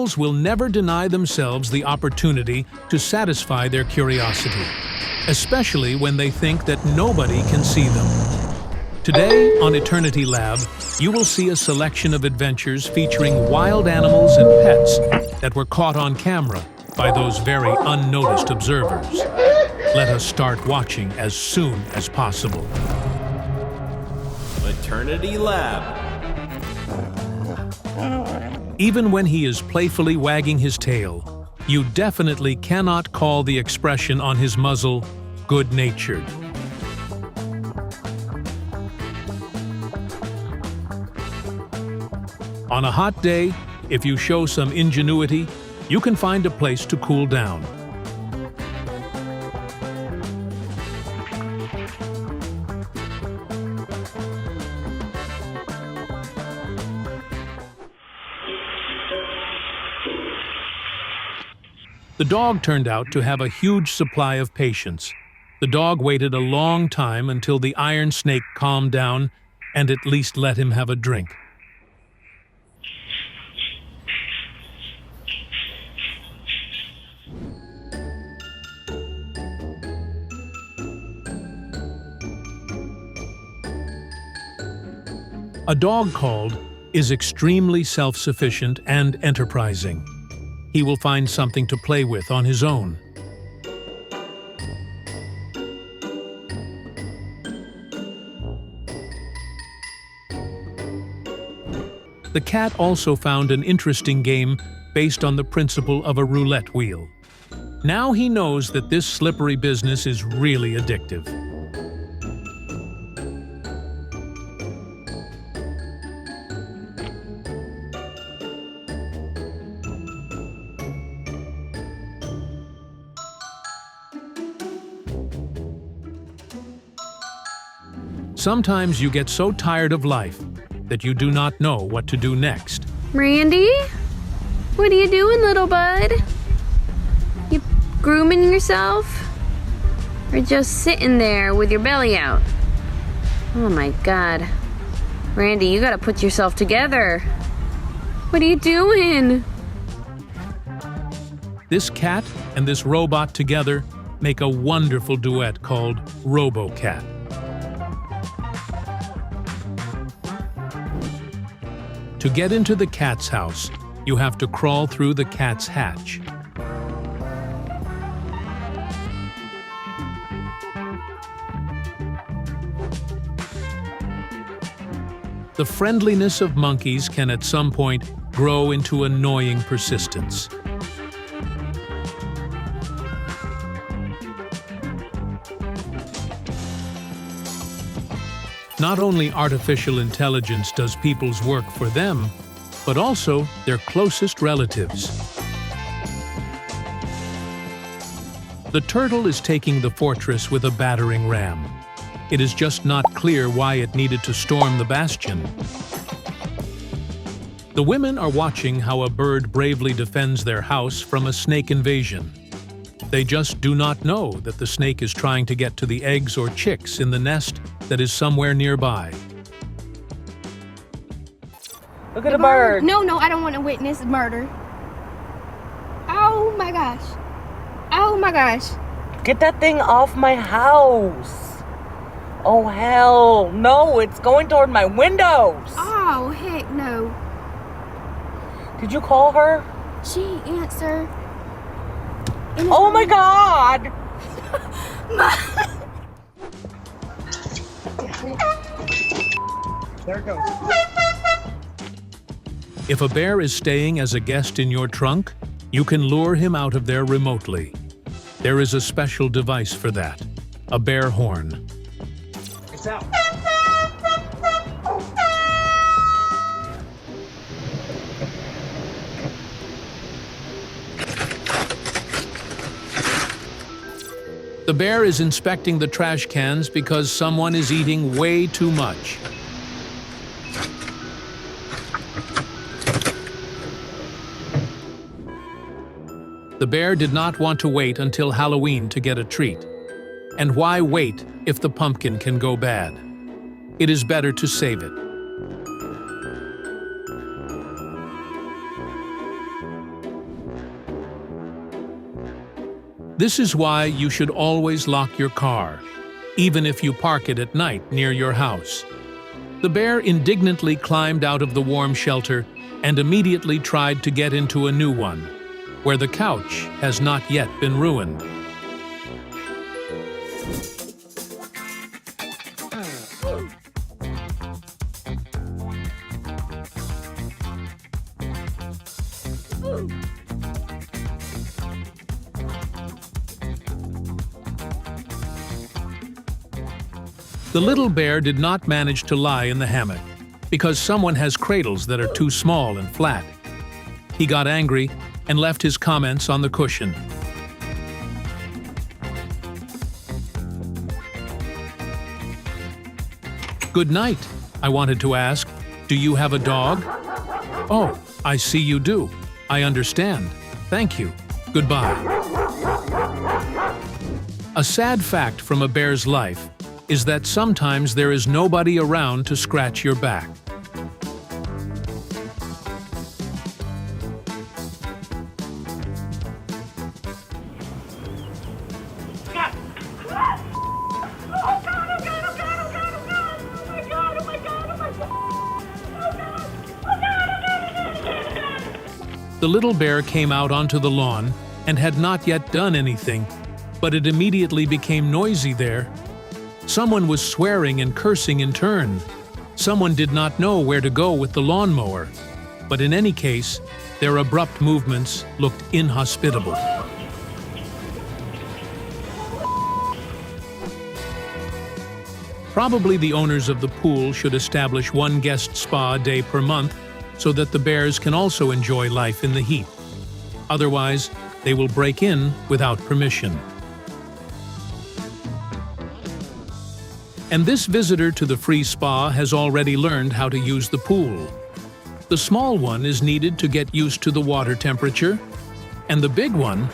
Animals will never deny themselves the opportunity to satisfy their curiosity, especially when they think that nobody can see them. Today on Eternity Lab, you will see a selection of adventures featuring wild animals and pets that were caught on camera by those very unnoticed observers. Let us start watching as soon as possible. Eternity Lab. Even when he is playfully wagging his tail, you definitely cannot call the expression on his muzzle good-natured. On a hot day, if you show some ingenuity, you can find a place to cool down. The dog turned out to have a huge supply of patience. The dog waited a long time until the iron snake calmed down and at least let him have a drink. A dog called is extremely self-sufficient and enterprising. He will find something to play with on his own. The cat also found an interesting game based on the principle of a roulette wheel. Now he knows that this slippery business is really addictive. Sometimes you get so tired of life that you do not know what to do next. Randy? What are you doing, little bud? You grooming yourself? Or just sitting there with your belly out? Oh my God. Randy, you gotta put yourself together. What are you doing? This cat and this robot together make a wonderful duet called Robo-Cat. To get into the cat's house, you have to crawl through the cat's hatch. The friendliness of monkeys can at some point grow into annoying persistence. Not only artificial intelligence does people's work for them, but also their closest relatives. The turtle is taking the fortress with a battering ram. It is just not clear why it needed to storm the bastion. The women are watching how a bird bravely defends their house from a snake invasion. They just do not know that the snake is trying to get to the eggs or chicks in the nest that is somewhere nearby. Look at the bird. No, I don't want to witness murder. Oh my gosh. Oh my gosh. Get that thing off my house. Oh hell, no, it's going toward my windows. Oh heck no. Did you call her? She answered. Oh my God. There it goes. If a bear is staying as a guest in your trunk, you can lure him out of there remotely. There is a special device for that, a bear horn. It's out. The bear is inspecting the trash cans because someone is eating way too much. The bear did not want to wait until Halloween to get a treat. And why wait if the pumpkin can go bad? It is better to save it. This is why you should always lock your car, even if you park it at night near your house. The bear indignantly climbed out of the warm shelter and immediately tried to get into a new one, where the couch has not yet been ruined. The little bear did not manage to lie in the hammock because someone has cradles that are too small and flat. He got angry and left his comments on the cushion. Good night, I wanted to ask. Do you have a dog? Oh, I see you do. I understand. Thank you. Goodbye. A sad fact from a bear's life is that sometimes there is nobody around to scratch your back. The little bear came out onto the lawn and had not yet done anything, but it immediately became noisy there. Someone was swearing and cursing in turn. Someone did not know where to go with the lawnmower. But in any case, their abrupt movements looked inhospitable. Probably the owners of the pool should establish one guest spa day per month so that the bears can also enjoy life in the heat. Otherwise, they will break in without permission. And this visitor to the free spa has already learned how to use the pool. The small one is needed to get used to the water temperature, and the big one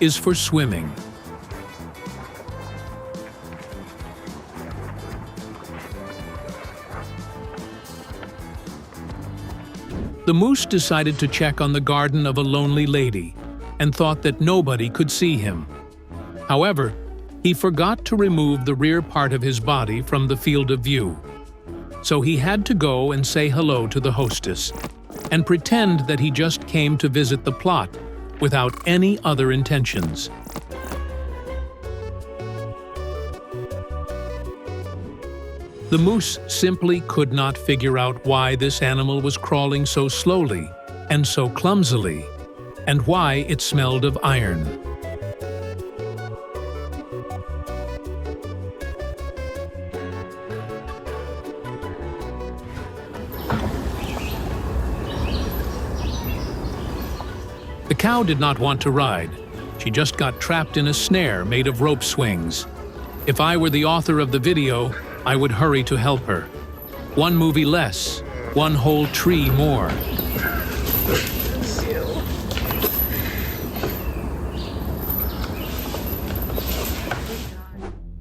is for swimming. The moose decided to check on the garden of a lonely lady and thought that nobody could see him. However, he forgot to remove the rear part of his body from the field of view. So he had to go and say hello to the hostess and pretend that he just came to visit the plot without any other intentions. The moose simply could not figure out why this animal was crawling so slowly and so clumsily, and why it smelled of iron. The cow did not want to ride. She just got trapped in a snare made of rope swings. If I were the author of the video, I would hurry to help her. One movie less, one whole tree more.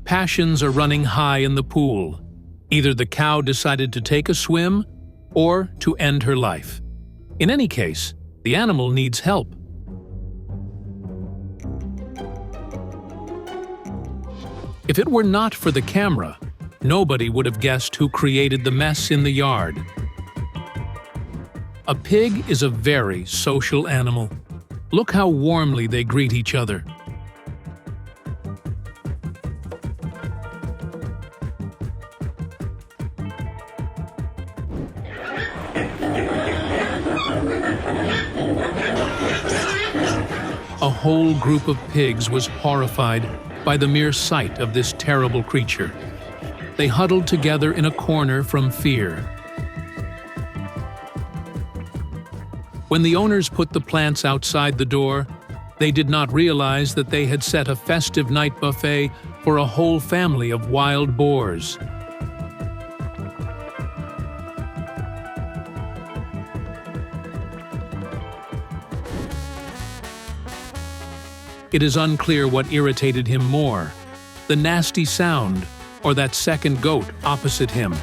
Passions are running high in the pool. Either the cow decided to take a swim or to end her life. In any case, the animal needs help. If it were not for the camera, nobody would have guessed who created the mess in the yard. A pig is a very social animal. Look how warmly they greet each other. A whole group of pigs was horrified by the mere sight of this terrible creature. They huddled together in a corner from fear. When the owners put the plants outside the door, they did not realize that they had set a festive night buffet for a whole family of wild boars. It is unclear what irritated him more, the nasty sound or that second goat opposite him.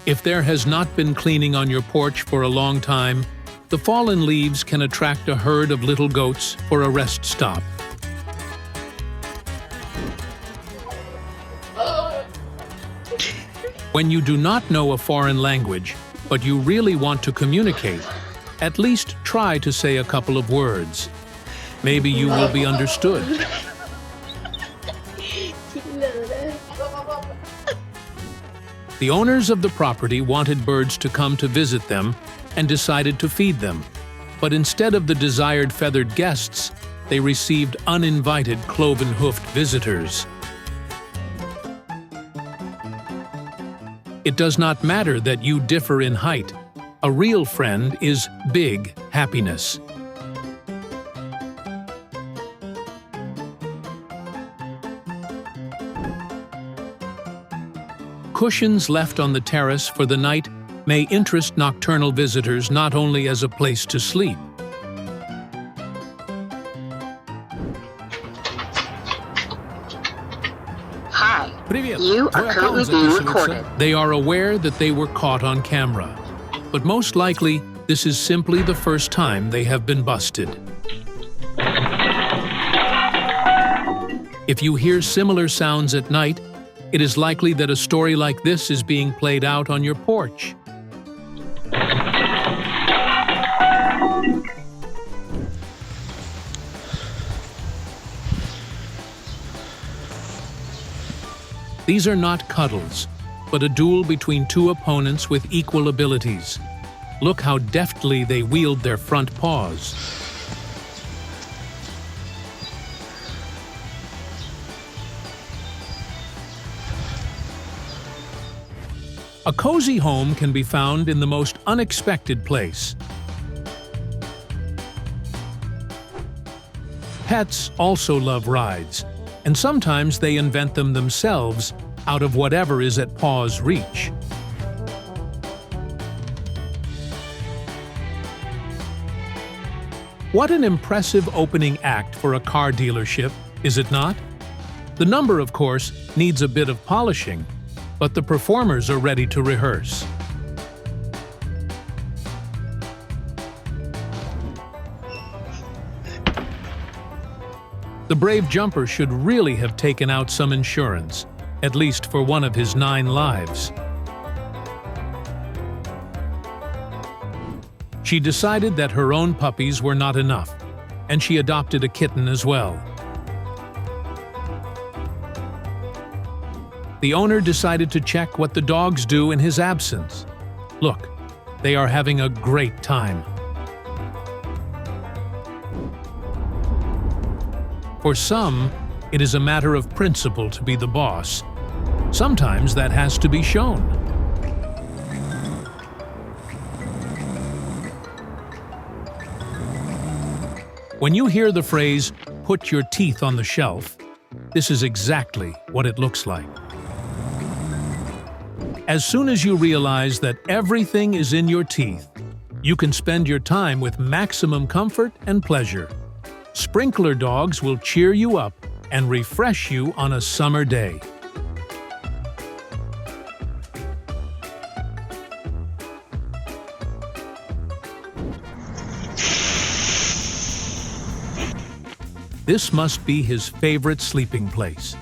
If there has not been cleaning on your porch for a long time, The fallen leaves can attract a herd of little goats for a rest stop. When you do not know a foreign language, but you really want to communicate, at least try to say a couple of words. Maybe you will be understood. The owners of the property wanted birds to come to visit them and decided to feed them. But instead of the desired feathered guests, they received uninvited cloven-hoofed visitors. It does not matter that you differ in height. A real friend is big happiness. Cushions left on the terrace for the night may interest nocturnal visitors not only as a place to sleep. Hi, you are currently being recorded. They are aware that they were caught on camera, but most likely this is simply the first time they have been busted. If you hear similar sounds at night, it is likely that a story like this is being played out on your porch. These are not cuddles, but a duel between two opponents with equal abilities. Look how deftly they wield their front paws. A cozy home can be found in the most unexpected place. Pets also love rides, and sometimes they invent them themselves out of whatever is at paw's reach. What an impressive opening act for a car dealership, is it not? The number, of course, needs a bit of polishing, but the performers are ready to rehearse. The brave jumper should really have taken out some insurance, at least for one of his 9 lives. She decided that her own puppies were not enough, and she adopted a kitten as well. The owner decided to check what the dogs do in his absence. Look, they are having a great time. For some, it is a matter of principle to be the boss. Sometimes that has to be shown. When you hear the phrase, "put your teeth on the shelf," this is exactly what it looks like. As soon as you realize that everything is in your teeth, you can spend your time with maximum comfort and pleasure. Sprinkler dogs will cheer you up and refresh you on a summer day. This must be his favorite sleeping place.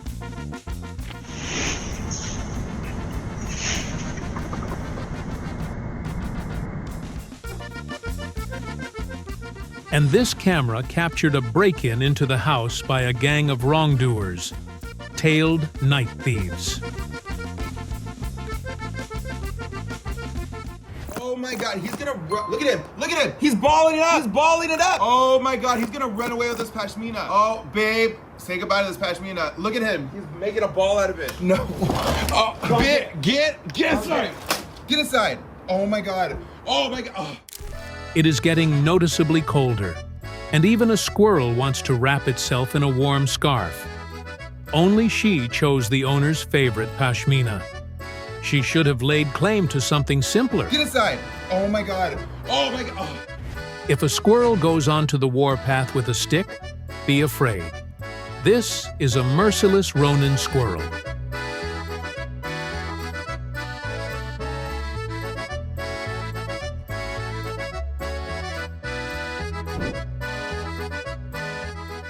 And this camera captured a break-in into the house by a gang of wrongdoers, tailed night thieves. Oh my God, he's gonna run. Look at him, look at him. He's balling it up, he's balling it up. Oh my God, he's gonna run away with this pashmina. Oh, babe, say goodbye to this pashmina. Look at him, he's making a ball out of it. No. Oh, get inside. Get inside. Oh my God. Oh my God. Oh. It is getting noticeably colder, and even a squirrel wants to wrap itself in a warm scarf. Only she chose the owner's favorite pashmina. She should have laid claim to something simpler. Get inside. Oh my God. Oh my God. Oh. If a squirrel goes onto the warpath with a stick, be afraid. This is a merciless Ronin squirrel.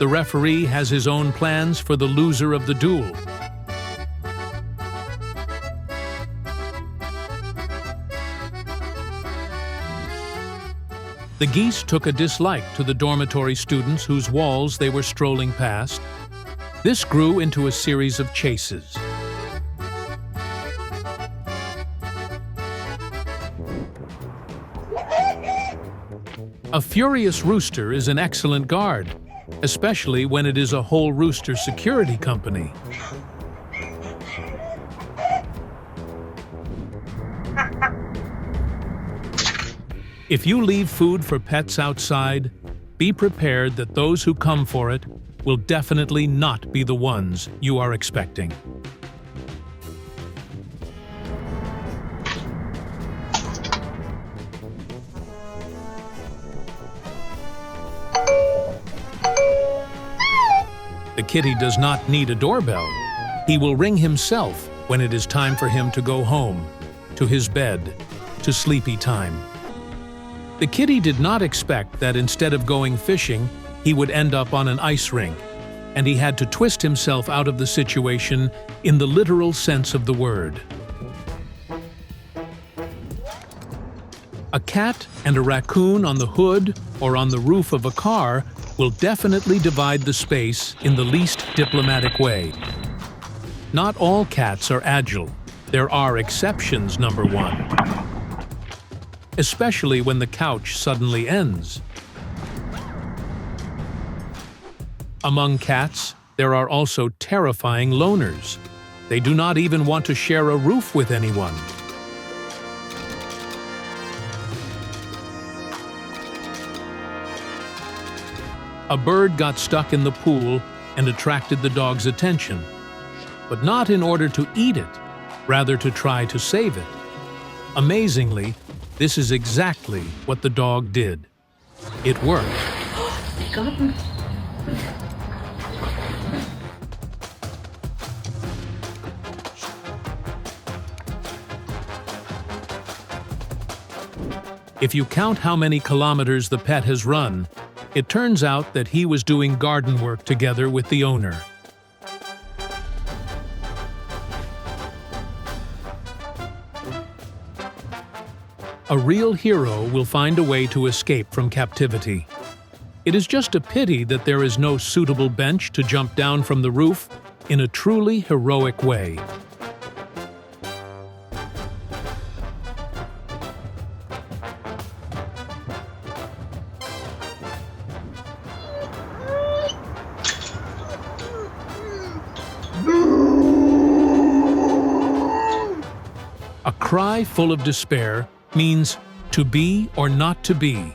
The referee has his own plans for the loser of the duel. The geese took a dislike to the dormitory students whose walls they were strolling past. This grew into a series of chases. A furious rooster is an excellent guard, especially when it is a whole rooster security company. If you leave food for pets outside, be prepared that those who come for it will definitely not be the ones you are expecting. The kitty does not need a doorbell. He will ring himself when it is time for him to go home, to his bed, to sleepy time. The kitty did not expect that instead of going fishing, he would end up on an ice rink, and he had to twist himself out of the situation in the literal sense of the word. A cat and a raccoon on the hood or on the roof of a car will definitely divide the space in the least diplomatic way. Not all cats are agile. There are exceptions, number one. Especially when the couch suddenly ends. Among cats, there are also terrifying loners. They do not even want to share a roof with anyone. A bird got stuck in the pool and attracted the dog's attention, but not in order to eat it, rather to try to save it. Amazingly, this is exactly what the dog did. It worked. If you count how many kilometers the pet has run, it turns out that he was doing garden work together with the owner. A real hero will find a way to escape from captivity. It is just a pity that there is no suitable bench to jump down from the roof in a truly heroic way. A cry full of despair means to be or not to be.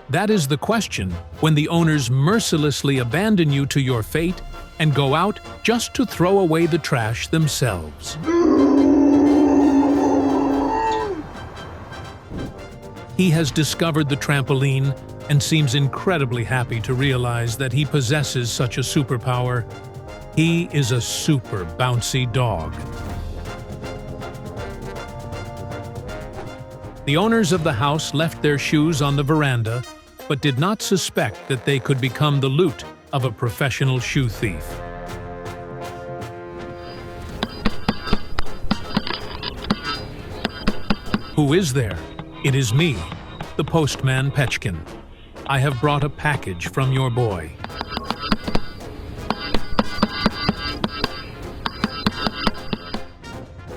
That is the question when the owners mercilessly abandon you to your fate and go out just to throw away the trash themselves. He has discovered the trampoline and seems incredibly happy to realize that he possesses such a superpower. He is a super bouncy dog. The owners of the house left their shoes on the veranda, but did not suspect that they could become the loot of a professional shoe thief. Who is there? It is me, the postman Petchkin. I have brought a package from your boy.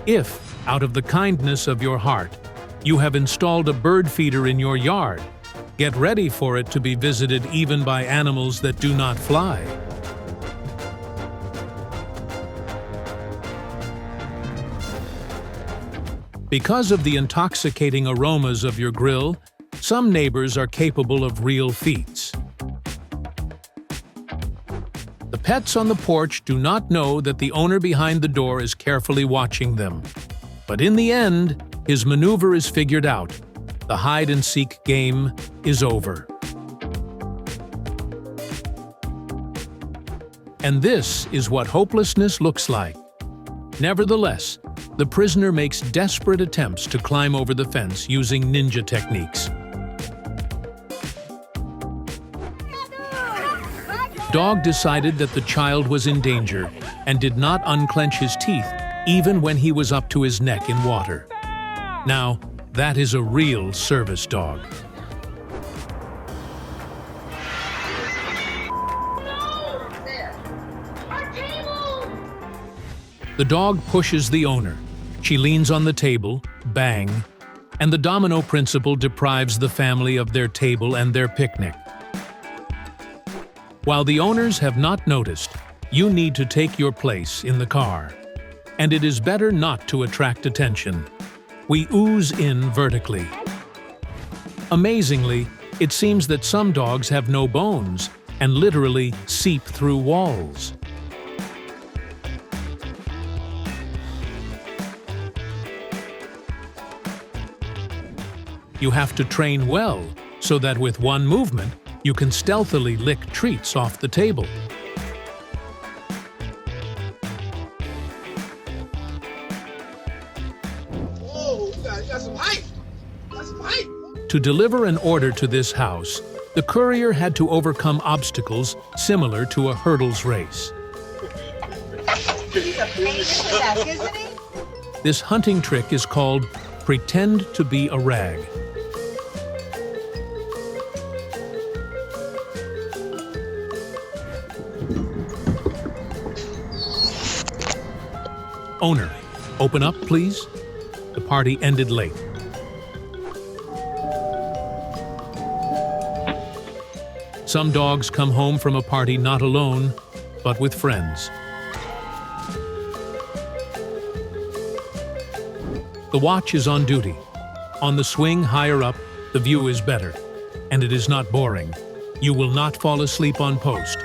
If, out of the kindness of your heart, you have installed a bird feeder in your yard, get ready for it to be visited even by animals that do not fly. Because of the intoxicating aromas of your grill, some neighbors are capable of real feats. The pets on the porch do not know that the owner behind the door is carefully watching them. But in the end, his maneuver is figured out. The hide-and-seek game is over. And this is what hopelessness looks like. Nevertheless, the prisoner makes desperate attempts to climb over the fence using ninja techniques. Dog decided that the child was in danger and did not unclench his teeth even when he was up to his neck in water. Now, that is a real service dog. The dog pushes the owner. She leans on the table, bang, and the domino principle deprives the family of their table and their picnic. While the owners have not noticed, you need to take your place in the car. And it is better not to attract attention. We ooze in vertically. Amazingly, it seems that some dogs have no bones and literally seep through walls. You have to train well so that with one movement, you can stealthily lick treats off the table. Whoa, you got some height. Got some height. To deliver an order to this house, the courier had to overcome obstacles similar to a hurdles race. He's a pain in the neck, isn't he? This hunting trick is called pretend to be a rag. Owner, open up, please. The party ended late. Some dogs come home from a party not alone, but with friends. The watch is on duty. On the swing higher up, the view is better, and it is not boring. You will not fall asleep on post.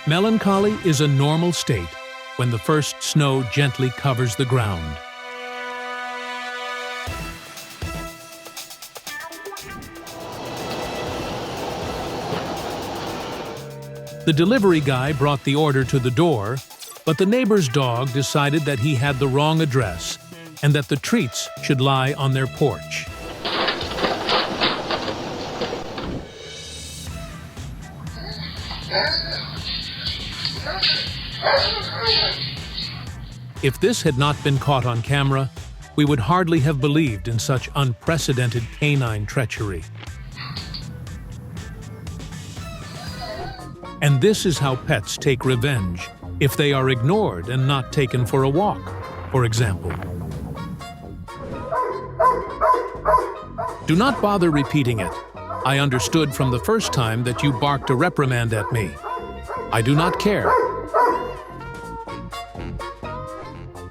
Melancholy is a normal state when the first snow gently covers the ground. The delivery guy brought the order to the door, but the neighbor's dog decided that he had the wrong address and that the treats should lie on their porch. If this had not been caught on camera, we would hardly have believed in such unprecedented canine treachery. And this is how pets take revenge if they are ignored and not taken for a walk, for example. Do not bother repeating it. I understood from the first time that you barked a reprimand at me. I do not care.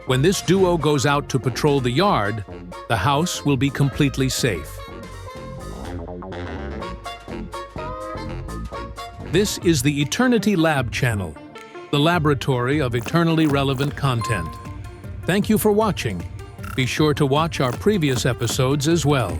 When this duo goes out to patrol the yard, the house will be completely safe. This is the Eternity Lab channel, the laboratory of eternally relevant content. Thank you for watching. Be sure to watch our previous episodes as well.